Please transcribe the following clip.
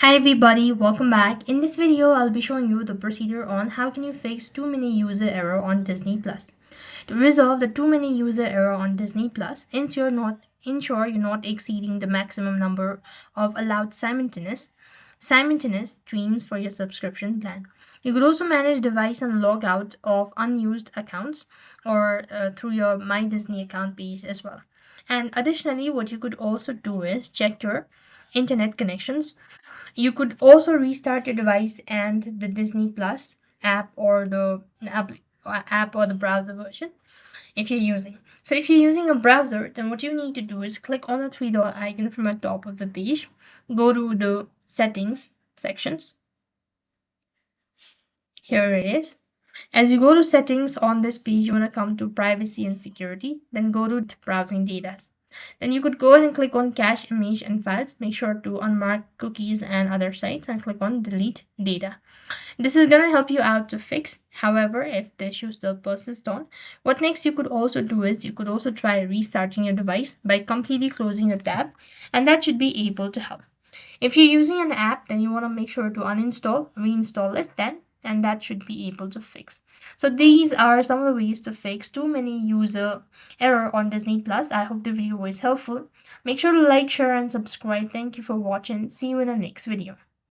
Hi everybody, welcome back. In this video, I'll be showing you the procedure on how can you fix too many user error on Disney Plus. To resolve the too many user error on Disney Plus, ensure you're not exceeding the maximum number of allowed simultaneous streams for your subscription plan. You could also manage device and log out of unused accounts or through your My Disney account page as well. And additionally, what you could also do is check your internet connections. You could also restart your device and the Disney Plus app or the app or the browser version if you're using. So if you're using a browser, then what you need to do is click on the three dot icon from the top of the page, go to the settings sections. Here it is. As you go to settings on this page, you want to come to privacy and security, then go to browsing data. Then you could go ahead and click on cache image and files. Make sure to unmark cookies and other sites and click on delete data. This is going to help you out to fix. However, if the issue still persists on, what next you could also do is you could also try restarting your device by completely closing the tab, and that should be able to help. If you're using an app, then you want to make sure to uninstall, reinstall it then, and that should be able to fix. So these are some of the ways to fix too many user error on Disney Plus. I hope the video was helpful. Make sure to like, share, and subscribe. Thank you for watching. See you in the next video.